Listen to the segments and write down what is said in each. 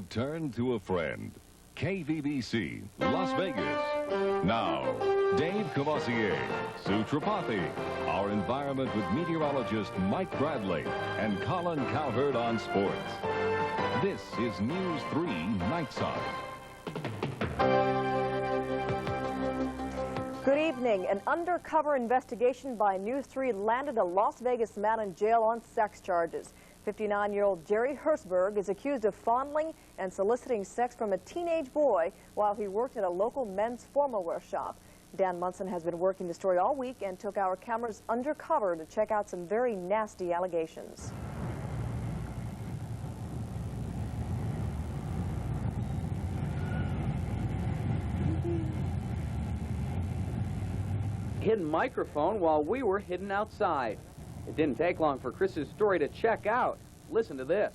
you've turned to a friend. KVBC, Las Vegas. Now, Dave Courvoisier, Sue Tripathi, our environment with meteorologist Mike Bradley, and Colin Cowherd on sports. This is News 3 Nightside. Good evening. An undercover investigation by News 3 landed a Las Vegas man in jail on sex charges. 59-year-old Jerry Hertzberg is accused of fondling and soliciting sex from a teenage boy while he worked at a local men's formal wear shop. Dan Munson has been working the story all week and took our cameras undercover to check out some very nasty allegations. Hidden microphone while we were hidden outside. It didn't take long for Chris's story to check out. Listen to this.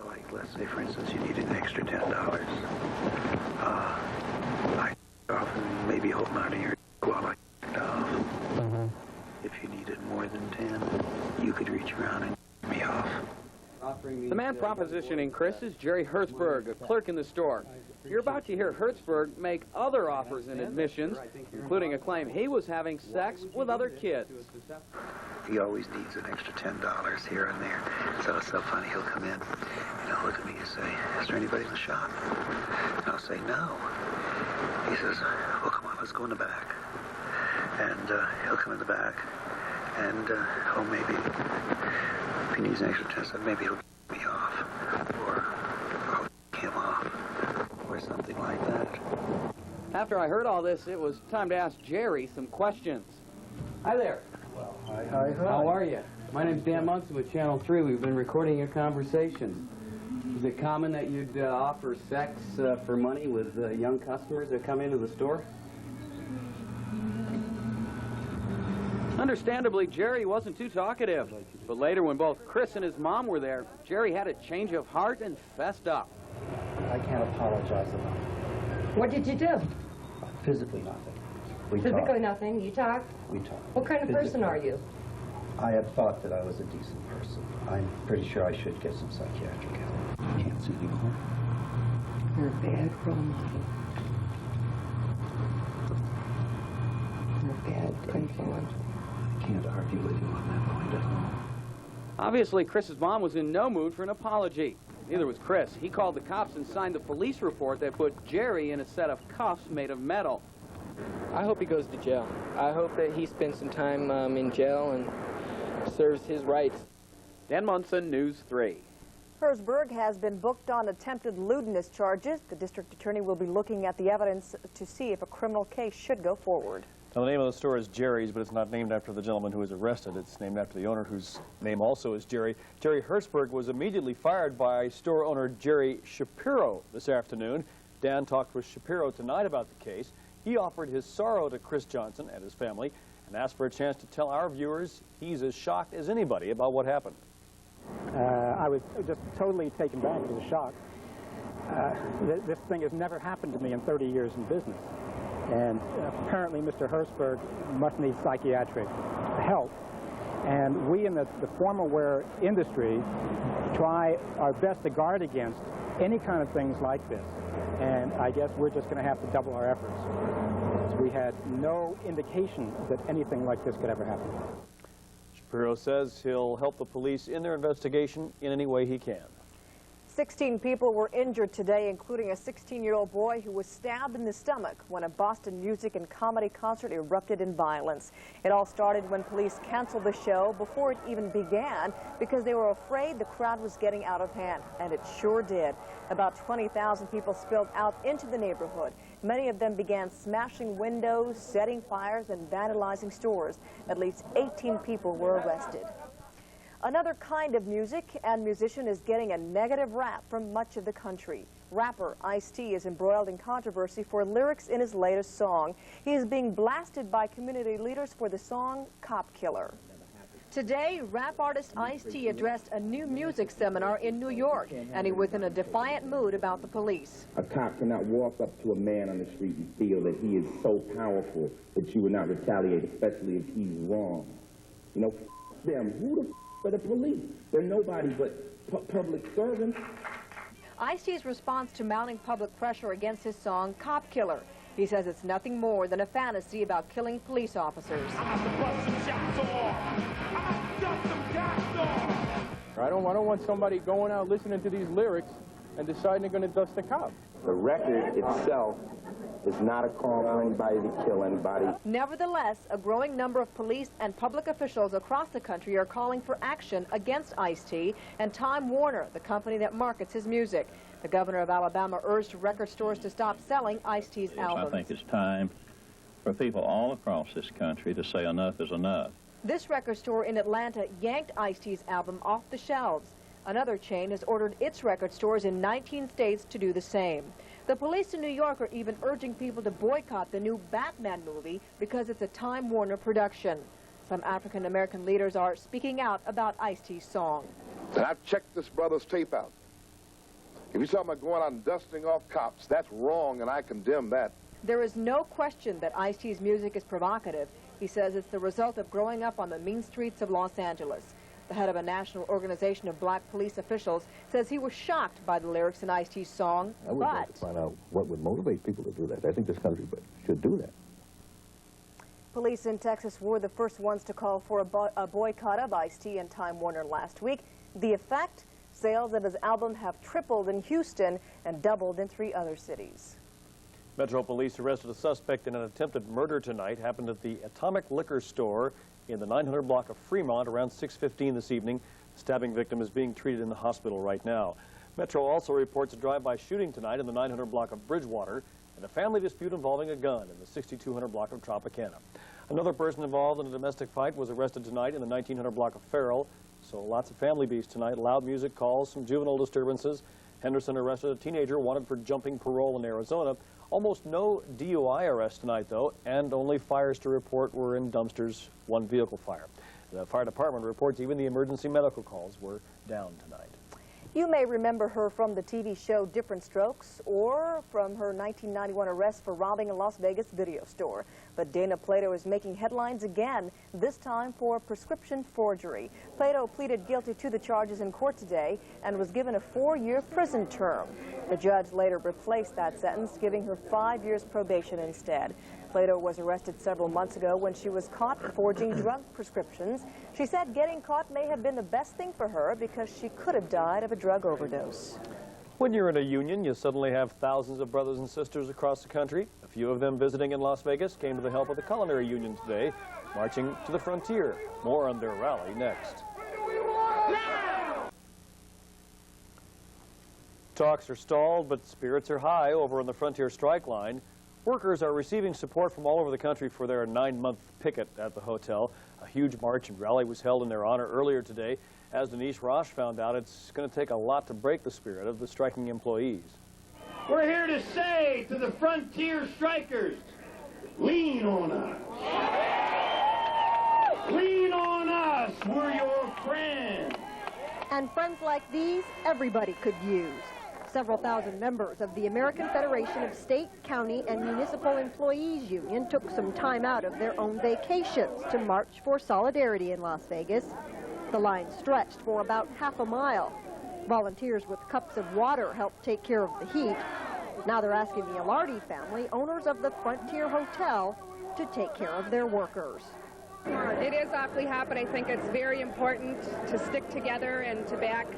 Like, let's say, for instance, you needed an extra $10. I off and maybe hold on to your while I off. If you needed more than 10, you could reach around and me off. The man propositioning Chris is Jerry Hertzberg, a clerk in the store. You're about to hear Hertzberg make other offers and admissions, including a claim he was having sex with other kids. He always needs an extra $10 here and there. So it's so funny. He'll come in and he'll look at me and say, "Is there anybody in the shop?" And I'll say, "No." He says, "Well, come on, let's go in the back." And he'll come in the back and, oh, maybe if he needs an extra 10 cents, maybe he'll get me off or I'll get him off or something like that. After I heard all this, it was time to ask Jerry some questions. Hi there. Well, hi. How are you? My name's Dan Munson with Channel 3. We've been recording your conversations. Is it common that you'd offer sex for money with young customers that come into the store? Understandably, Jerry wasn't too talkative. But later, when both Chris and his mom were there, Jerry had a change of heart and fessed up. I can't apologize enough. What did you do? Physically nothing. Physically nothing? You talk? We talk. What kind of person are you? I had thought that I was a decent person. I'm pretty sure I should get some psychiatric help. I can't see anymore. You're a bad role model. You're a bad influence. I can't argue with you on that point at all. Obviously, Chris's mom was in no mood for an apology. Neither was Chris. He called the cops and signed the police report that put Jerry in a set of cuffs made of metal. I hope he goes to jail. I hope that he spends some time in jail and serves his rights. Dan Munson, News 3. Hertzberg has been booked on attempted lewdness charges. The district attorney will be looking at the evidence to see if a criminal case should go forward. Now, the name of the store is Jerry's, but it's not named after the gentleman who was arrested. It's named after the owner, whose name also is Jerry. Jerry Hertzberg was immediately fired by store owner Jerry Shapiro this afternoon. Dan talked with Shapiro tonight about the case. He offered his sorrow to Chris Johnson and his family and asked for a chance to tell our viewers he's as shocked as anybody about what happened. I was just totally taken back. It was a shock. This thing has never happened to me in 30 years in business. And apparently Mr. Hertzberg must need psychiatric help. And we in the formal wear industry try our best to guard against any kind of things like this. And I guess we're just going to have to double our efforts. We had no indication that anything like this could ever happen. Shapiro says he'll help the police in their investigation in any way he can. 16 people were injured today, including a 16-year-old boy who was stabbed in the stomach when a Boston music and comedy concert erupted in violence. It all started when police canceled the show before it even began because they were afraid the crowd was getting out of hand, and it sure did. About 20,000 people spilled out into the neighborhood. Many of them began smashing windows, setting fires, and vandalizing stores. At least 18 people were arrested. Another kind of music and musician is getting a negative rap from much of the country. Rapper Ice-T is embroiled in controversy for lyrics in his latest song. He is being blasted by community leaders for the song Cop Killer. Today, rap artist Ice-T addressed a new music seminar in New York, and he was in a defiant mood about the police. A cop cannot walk up to a man on the street and feel that he is so powerful that you would not retaliate, especially if he's wrong. You know, them. Who the for the police? They're nobody but public servants. Ice-T's response to mounting public pressure against his song, Cop Killer. He says it's nothing more than a fantasy about killing police officers. I don't want somebody going out listening to these lyrics and deciding they're going to dust a cop. The record itself is not a call for anybody to kill anybody. Nevertheless, a growing number of police and public officials across the country are calling for action against Ice-T and Time Warner, the company that markets his music. The governor of Alabama urged record stores to stop selling Ice-T's albums. I think it's time for people all across this country to say enough is enough. This record store in Atlanta yanked Ice-T's album off the shelves. Another chain has ordered its record stores in 19 states to do the same. The police in New York are even urging people to boycott the new Batman movie because it's a Time Warner production. Some African-American leaders are speaking out about Ice-T's song. And I've checked this brother's tape out. If you're talking about going out and dusting off cops, that's wrong, and I condemn that. There is no question that Ice-T's music is provocative. He says it's the result of growing up on the mean streets of Los Angeles. The head of a national organization of black police officials says he was shocked by the lyrics in Ice-T's song, I would like to find out what would motivate people to do that. I think this country should do that. Police in Texas were the first ones to call for a boycott of Ice-T and Time Warner last week. The effect? Sales of his album have tripled in Houston and doubled in 3 other cities. Metro Police arrested a suspect in an attempted murder tonight. Happened at the Atomic Liquor Store in the 900 block of Fremont around 6:15 this evening. The stabbing victim is being treated in the hospital right now. Metro also reports a drive-by shooting tonight in the 900 block of Bridgewater and a family dispute involving a gun in the 6200 block of Tropicana. Another person involved in a domestic fight was arrested tonight in the 1900 block of Farrell. So lots of family beefs tonight. Loud music calls, some juvenile disturbances. Henderson arrested a teenager wanted for jumping parole in Arizona. Almost no DUI arrests tonight, though, and only fires to report were in dumpsters, 1 vehicle fire. The fire department reports even the emergency medical calls were down tonight. You may remember her from the TV show Different Strokes or from her 1991 arrest for robbing a Las Vegas video store. But Dana Plato is making headlines again, this time for prescription forgery. Plato pleaded guilty to the charges in court today and was given a 4-year prison term. The judge later replaced that sentence, giving her 5 years probation instead. Plato was arrested several months ago when she was caught forging drug prescriptions. She said getting caught may have been the best thing for her because she could have died of a drug overdose. When you're in a union, you suddenly have thousands of brothers and sisters across the country. A few of them visiting in Las Vegas came to the help of the culinary union today, marching to the frontier. More on their rally next. Talks are stalled, but spirits are high over on the Frontier strike line. Workers are receiving support from all over the country for their 9-month picket at the hotel. A huge march and rally was held in their honor earlier today. As Denise Roche found out, it's going to take a lot to break the spirit of the striking employees. We're here to say to the Frontier strikers, lean on us. Lean on us. We're your friends. And friends like these, everybody could use. Several thousand members of the American Federation of State, County, and Municipal Employees Union took some time out of their own vacations to march for solidarity in Las Vegas. The line stretched for about half a mile. Volunteers with cups of water helped take care of the heat. Now they're asking the Alardi family, owners of the Frontier Hotel, to take care of their workers. It is awfully hot, but I think it's very important to stick together and to back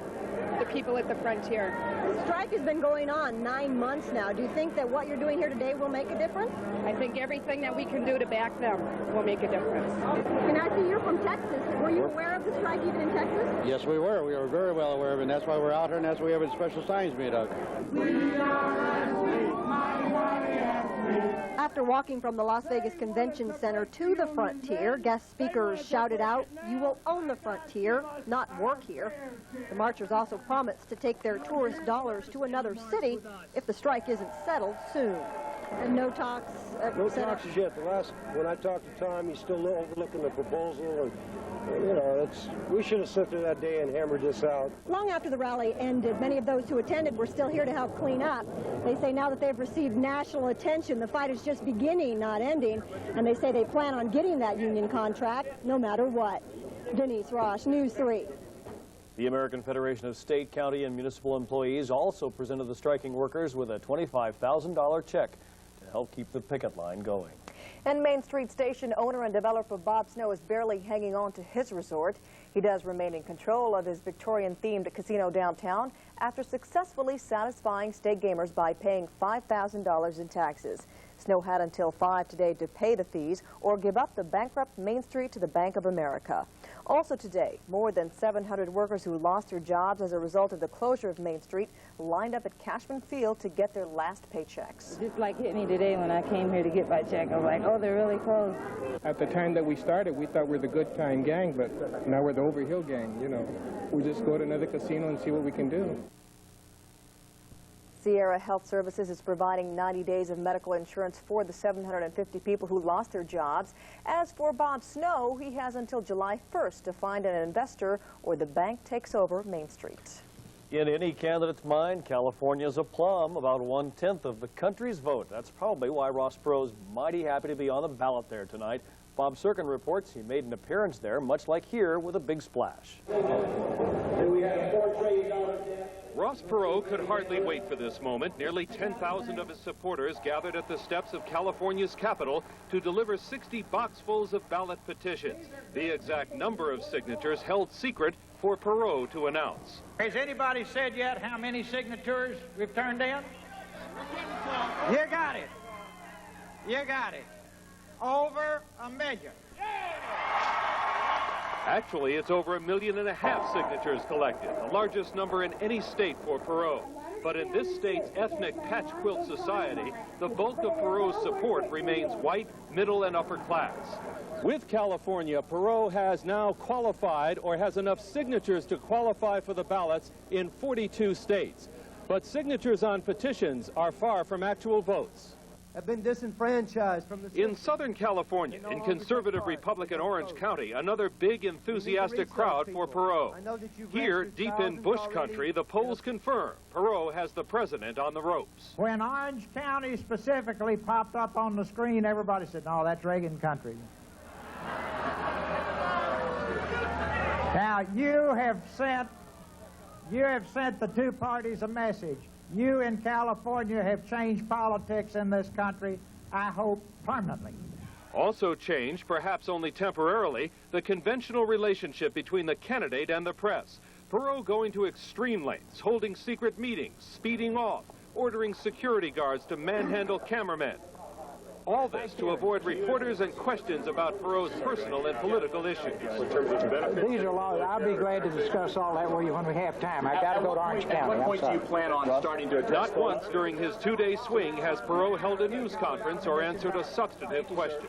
the people at the Frontier. The strike has been going on 9 months now. Do you think that what you're doing here today will make a difference? I think everything that we can do to back them will make a difference. And I see you're from Texas. Were you aware of the strike even in Texas? Yes, we were. We were very well aware of it, and that's why we're out here, and that's why we have special signs made up. After walking from the Las Vegas Convention Center to the Frontier, guest speakers shouted out, "You will own the Frontier, not work here." The marchers also promised to take their tourist dollars to another city if the strike isn't settled soon. And no talks, No talks as yet. When I talked to Tom, he's still overlooking the proposal, and you know, we should have sit there that day and hammered this out. Long after the rally ended, many of those who attended were still here to help clean up. They say now that they've received national attention, the fight is just beginning, not ending, and they say they plan on getting that union contract no matter what. Denise Roche, News 3. The American Federation of State, County, and Municipal Employees also presented the striking workers with a $25,000 check to help keep the picket line going. And Main Street Station owner and developer Bob Snow is barely hanging on to his resort. He does remain in control of his Victorian-themed casino downtown after successfully satisfying state gamers by paying $5,000 in taxes. Snow had until 5 today to pay the fees or give up the bankrupt Main Street to the Bank of America. Also today, more than 700 workers who lost their jobs as a result of the closure of Main Street lined up at Cashman Field to get their last paychecks. Just like hit me today when I came here to get my check. I was like, oh, they're really closed. At the time that we started, we thought we were the good time gang, but now we're the overhill gang, you know. We just go to another casino and see what we can do. Sierra Health Services is providing 90 days of medical insurance for the 750 people who lost their jobs. As for Bob Snow, he has until July 1st to find an investor or the bank takes over Main Street. In any candidate's mind, California's a plum, about 1/10 of the country's vote. That's probably why Ross Perot's mighty happy to be on the ballot there tonight. Bob Serkin reports he made an appearance there, much like here, with a big splash. We had a $4 trillion debt. Ross Perot could hardly wait for this moment. Nearly 10,000 of his supporters gathered at the steps of California's Capitol to deliver 60 boxfuls of ballot petitions. The exact number of signatures held secret for Perot to announce. Has anybody said yet how many signatures we've turned in? You got it. You got it. Over 1 million. Actually, it's over 1.5 million signatures collected, the largest number in any state for Perot. But in this state's ethnic patch quilt society, the bulk of Perot's support remains white, middle, and upper class. With California, Perot has now qualified or has enough signatures to qualify for the ballots in 42 states. But signatures on petitions are far from actual votes. Have been disenfranchised from the In Southern California, in conservative Republican Orange County, another big enthusiastic crowd for Perot. Here, deep in Bush country, the polls confirm Perot has the president on the ropes. When Orange County specifically popped up on the screen, everybody said, no, that's Reagan country. Now, you have sent the two parties a message. You in California have changed politics in this country, I hope, permanently. Also changed, perhaps only temporarily, the conventional relationship between the candidate and the press. Perot going to extreme lengths, holding secret meetings, speeding off, ordering security guards to manhandle cameramen. All this to avoid reporters and questions about Perot's personal and political issues. These are laws. I'll be glad to discuss all that with you when we have time. I got to go to Orange County. At what point do you plan on starting to address Not once during his 2-day swing has Perot held a news conference or answered a substantive question.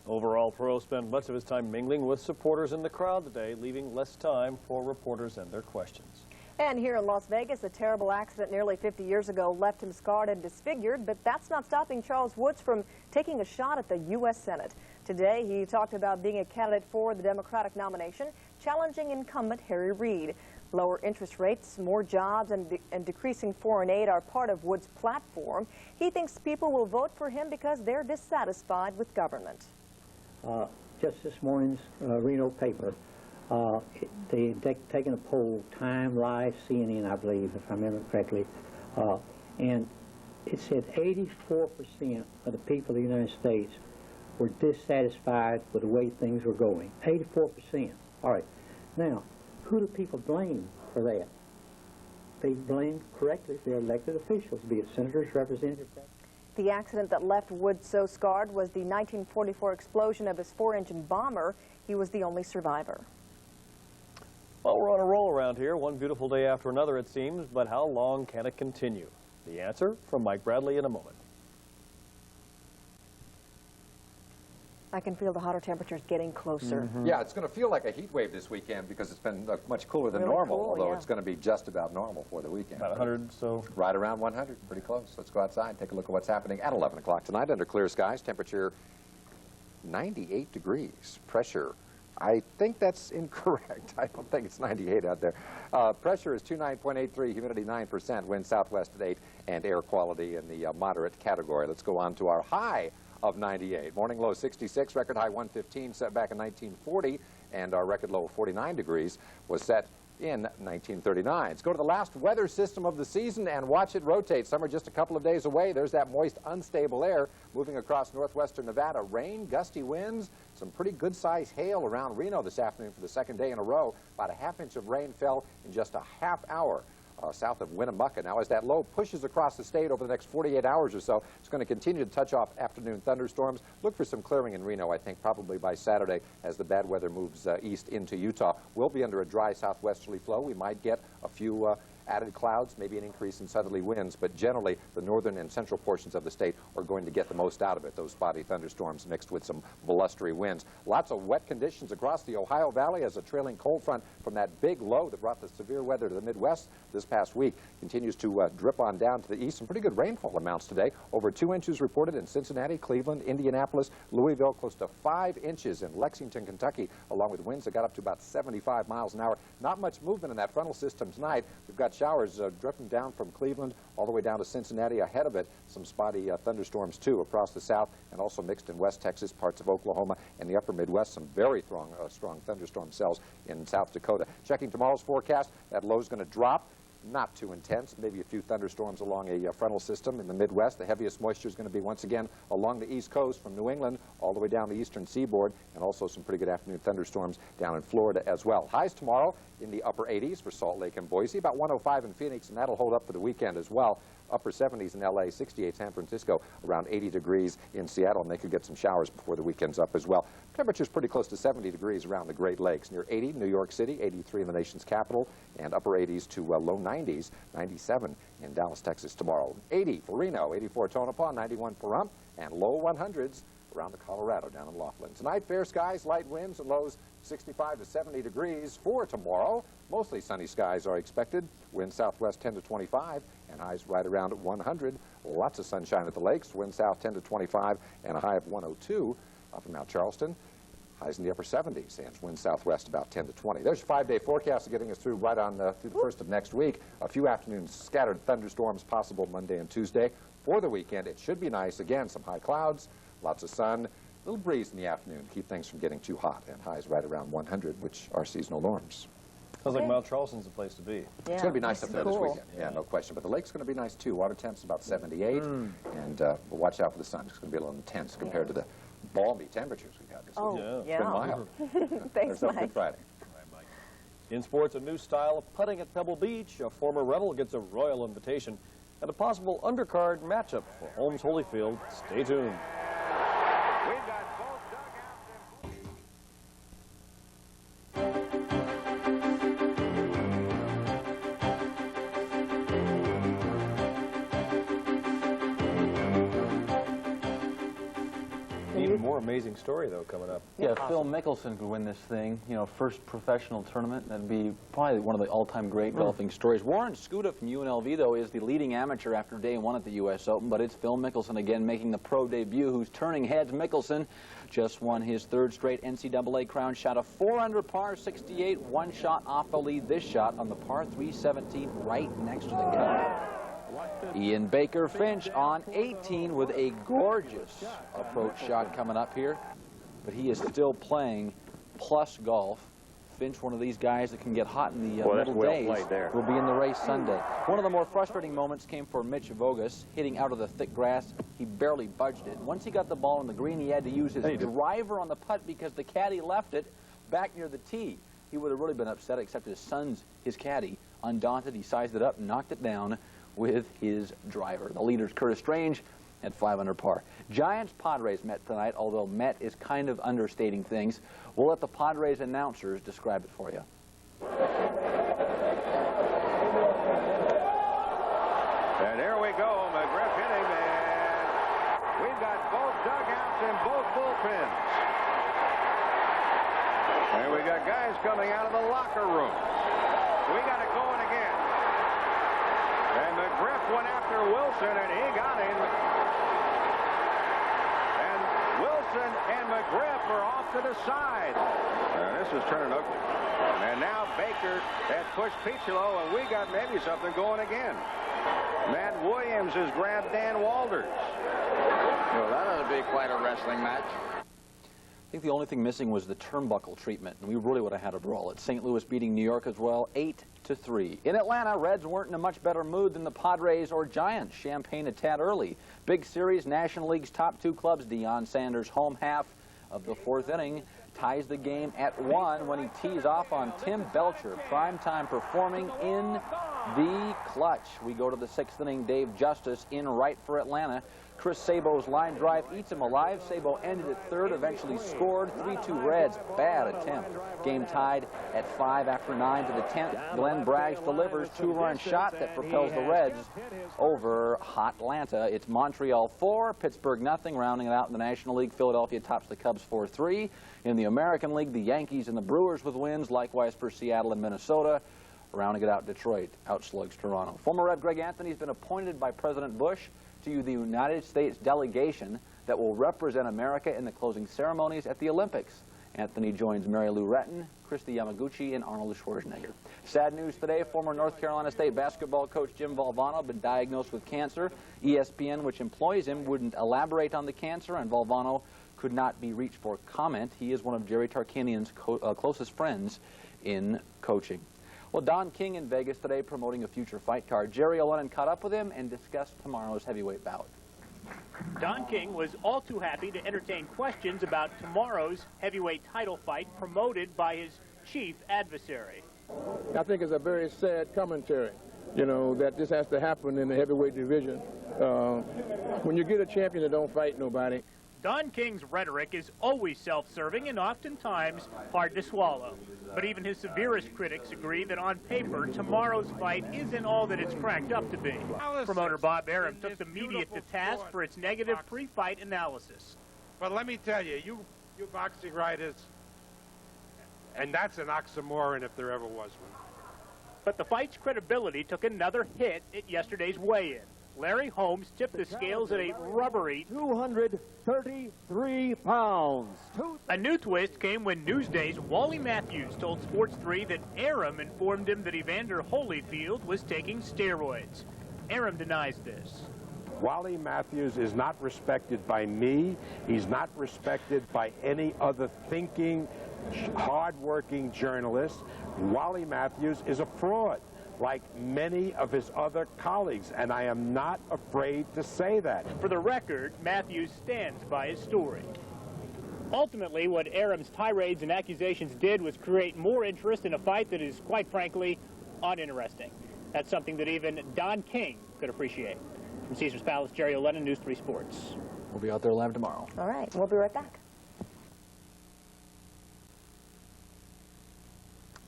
Overall, Perot spent much of his time mingling with supporters in the crowd today, leaving less time for reporters and their questions. And here in Las Vegas, a terrible accident nearly 50 years ago left him scarred and disfigured, but that's not stopping Charles Woods from taking a shot at the U.S. Senate. Today, he talked about being a candidate for the Democratic nomination, challenging incumbent Harry Reid. Lower interest rates, more jobs, and decreasing foreign aid are part of Woods' platform. He thinks people will vote for him because they're dissatisfied with government. Just this morning's Reno paper, they taken a poll, Time, Life, CNN, I believe, if I remember correctly, and it said 84% of the people of the United States were dissatisfied with the way things were going. 84%. All right. Now, who do people blame for that? They blame correctly their elected officials, be it senators, representatives. The accident that left Woods so scarred was the 1944 explosion of his 4-engine bomber. He was the only survivor. Well, we're on a roll around here, one beautiful day after another, it seems, but how long can it continue? The answer from Mike Bradley in a moment. I can feel the hotter temperatures getting closer. Yeah, it's going to feel like a heat wave this weekend because it's been much cooler than normal, cool, although yeah. It's going to be just about normal for the weekend. About 100, so... Right around 100, pretty close. Let's go outside, take a look at what's happening at 11 o'clock tonight under clear skies. Temperature 98 degrees. Pressure, I think that's incorrect. I don't think it's 98 out there. Pressure is 29.83, humidity 9%, wind southwest at 8, and air quality in the moderate category. Let's go on to our high of 98. Morning low 66, record high 115, set back in 1940. and our record low of 49 degrees was set in 1939. Let's go to the last weather system of the season and watch it rotate. Summer just a couple of days away. There's that moist, unstable air moving across northwestern Nevada. Rain, gusty winds, some pretty good-sized hail around Reno this afternoon for the second day in a row. About a half-inch of rain fell in just a half hour south of Winnemucca. Now, as that low pushes across the state over the next 48 hours or so, it's going to continue to touch off afternoon thunderstorms. Look for some clearing in Reno, I think, probably by Saturday as the bad weather moves east into Utah. We'll be under a dry southwesterly flow. We might get a few added clouds, maybe an increase in southerly winds, but generally the northern and central portions of the state are going to get the most out of it, those spotty thunderstorms mixed with some blustery winds. Lots of wet conditions across the Ohio Valley as a trailing cold front from that big low that brought the severe weather to the Midwest this past week continues to drip on down to the east. Some pretty good rainfall amounts today. Over 2 inches reported in Cincinnati, Cleveland, Indianapolis, Louisville, close to 5 inches in Lexington, Kentucky, along with winds that got up to about 75 miles an hour. Not much movement in that frontal system tonight. We've got showers drifting down from Cleveland all the way down to Cincinnati. Ahead of it, some spotty thunderstorms, too, across the south and also mixed in West Texas, parts of Oklahoma, and the upper Midwest. Some very strong thunderstorm cells in South Dakota. Checking tomorrow's forecast, that low is going to drop. Not too intense, maybe a few thunderstorms along a frontal system in the Midwest. The heaviest moisture is going to be once again along the East Coast from New England all the way down the eastern seaboard, and also some pretty good afternoon thunderstorms down in Florida as well. Highs tomorrow in the upper 80s for Salt Lake and Boise, about 105 in Phoenix, and that'll hold up for the weekend as well. Upper 70s in L.A., 68 San Francisco, around 80 degrees in Seattle, and they could get some showers before the weekend's up as well. Temperatures pretty close to 70 degrees around the Great Lakes. Near 80, New York City, 83 in the nation's capital, and upper 80s to low 90s, 97 in Dallas, Texas tomorrow. 80 for Reno, 84 Tonopah, 91 Pahrump, and low 100s around the Colorado down in Laughlin. Tonight, fair skies, light winds, and lows 65 to 70 degrees. For tomorrow, mostly sunny skies are expected. Winds southwest 10 to 25, and highs right around 100. Lots of sunshine at the lakes. Wind south 10 to 25, and a high of 102 up from Mount Charleston. Highs in the upper 70s, and wind southwest about 10 to 20. There's your 5-day forecast getting us through right on through the first of next week. A few afternoons, scattered thunderstorms possible Monday and Tuesday. For the weekend, it should be nice. Again, some high clouds, lots of sun, a little breeze in the afternoon to keep things from getting too hot, and highs right around 100, which are seasonal norms. Sounds like Mount Charleston's the place to be. Yeah, it's going to be nice up there this weekend. Yeah, no question. But the lake's going to be nice, too. Water temp's about 78, and we'll watch out for the sun. It's going to be a little intense compared to the balmy temperatures we've had this week. It's been mild. Thanks, Mike. Good Friday. In sports, a new style of putting at Pebble Beach. A former Rebel gets a royal invitation, and a possible undercard matchup for Holmes Holyfield. Stay tuned. More amazing story, though, coming up. Yeah, Phil Mickelson could win this thing. You know, first professional tournament. That'd be probably one of the all-time great golfing stories. Warren Scuda from UNLV, though, is the leading amateur after day one at the U.S. Open, but it's Phil Mickelson again making the pro debut, who's turning heads. Mickelson just won his third straight NCAA crown, shot a 4-under par 68, one shot off the lead. This shot on the par 317 right next to the cup. Ian Baker Finch on 18 with a gorgeous approach shot coming up here, but he is still playing plus golf. Finch, one of these guys that can get hot in the middle days, will be in the race Sunday. One of the more frustrating moments came for Mitch Vogus, hitting out of the thick grass. He barely budged it. Once he got the ball in the green, he had to use his driver on the putt because the caddy left it back near the tee. He would have really been upset, except his caddy, undaunted, he sized it up and knocked it down with his driver. The leader's Curtis Strange at 5 under par. Giants-Padres met tonight, although met is kind of understating things. We'll let the Padres announcers describe it for you. And here we go, McGriff hitting, and we've got both dugouts and both bullpens. And we got guys coming out of the locker room. We got it going again. And McGriff went after Wilson, and he got him. And Wilson and McGriff are off to the side. This is turning ugly. And now Baker has pushed Picholo, and we got maybe something going again. Matt Williams has grabbed Dan Walters. Well, that ought to be quite a wrestling match. I think the only thing missing was the turnbuckle treatment, and we really would have had a brawl. At St. Louis beating New York as well, 8-3. In Atlanta, Reds weren't in a much better mood than the Padres or Giants. Champagne a tad early. Big series, National League's top two clubs. Deion Sanders' home half of the fourth inning ties the game at 1 when he tees off on Tim Belcher. Primetime performing in the clutch. We go to the sixth inning. Dave Justice in right for Atlanta. Chris Sabo's line drive eats him alive. Sabo ended at third, eventually scored. 3-2 Reds. Bad attempt. Game tied at 5 after 9 to the 10th. Glenn Braggs delivers two-run shot that propels the Reds over Hotlanta. It's Montreal 4, Pittsburgh nothing. Rounding it out in the National League, Philadelphia tops the Cubs 4-3. In the American League, the Yankees and the Brewers with wins. Likewise for Seattle and Minnesota. Rounding it out, Detroit outslugs Toronto. Former Rev Greg Anthony has been appointed by President Bush to the United States delegation that will represent America in the closing ceremonies at the Olympics. Anthony joins Mary Lou Retton, Christy Yamaguchi, and Arnold Schwarzenegger. Sad news today, former North Carolina State basketball coach Jim Valvano been diagnosed with cancer. ESPN, which employs him, wouldn't elaborate on the cancer, and Valvano could not be reached for comment. He is one of Jerry Tarkanian's closest friends in coaching. Well, Don King in Vegas today promoting a future fight card. Jerry O'Lennon caught up with him and discussed tomorrow's heavyweight bout. Don King was all too happy to entertain questions about tomorrow's heavyweight title fight promoted by his chief adversary. I think it's a very sad commentary, you know, that this has to happen in the heavyweight division. When you get a champion that don't fight nobody. Don King's rhetoric is always self-serving and oftentimes hard to swallow. But even his severest critics agree that on paper, tomorrow's fight isn't all that it's cracked up to be. Promoter Bob Arum took the media to task for its negative pre-fight analysis. But let me tell you, you boxing writers, and that's an oxymoron if there ever was one. But the fight's credibility took another hit at yesterday's weigh-in. Larry Holmes tipped the scales at a rubbery 233 pounds. A new twist came when Newsday's Wally Matthews told Sports 3 that Arum informed him that Evander Holyfield was taking steroids. Arum denies this. Wally Matthews is not respected by me. He's not respected by any other thinking, hard-working journalist. Wally Matthews is a fraud, like many of his other colleagues, and I am not afraid to say that. For the record, Matthews stands by his story. Ultimately, what Arum's tirades and accusations did was create more interest in a fight that is, quite frankly, uninteresting. That's something that even Don King could appreciate. From Caesar's Palace, Jerry O'Lennon, News 3 Sports. We'll be out there live tomorrow. All right, we'll be right back.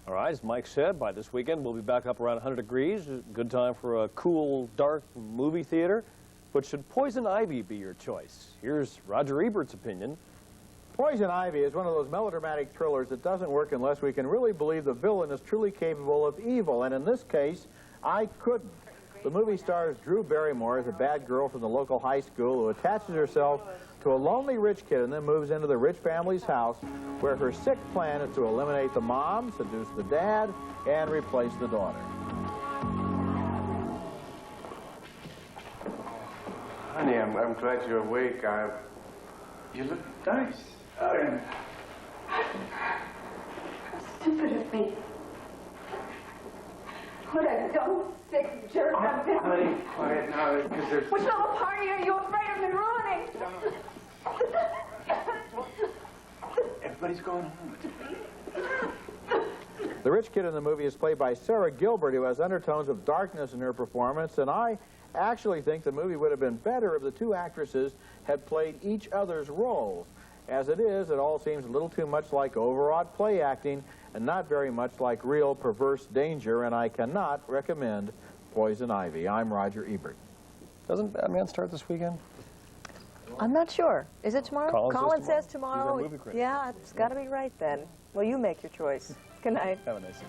All right, as Mike said, by this weekend we'll be back up around 100 degrees. Good time for a cool, dark movie theater. But should Poison Ivy be your choice? Here's Roger Ebert's opinion. Poison Ivy is one of those melodramatic thrillers that doesn't work unless we can really believe the villain is truly capable of evil. And in this case, I couldn't. The movie stars Drew Barrymore as a bad girl from the local high school who attaches herself to a lonely rich kid and then moves into the rich family's house where her sick plan is to eliminate the mom, seduce the dad, and replace the daughter. Honey, I'm glad you're awake. You look nice. Stupid of me. What a dumb, sick jerk I've been. Honey, quiet now, because there's... Which little party are you afraid of me ruining? Everybody's going home. The rich kid in the movie is played by Sarah Gilbert, who has undertones of darkness in her performance, and I actually think the movie would have been better if the two actresses had played each other's roles. As it is, it all seems a little too much like overwrought play acting and not very much like real perverse danger, and I cannot recommend Poison Ivy. I'm Roger Ebert. Doesn't Batman start this weekend? I'm not sure. Is it tomorrow? Colin says tomorrow. He's our movie critic. Yeah, it's got to be right then. Well, you make your choice. Good night. Have a nice day.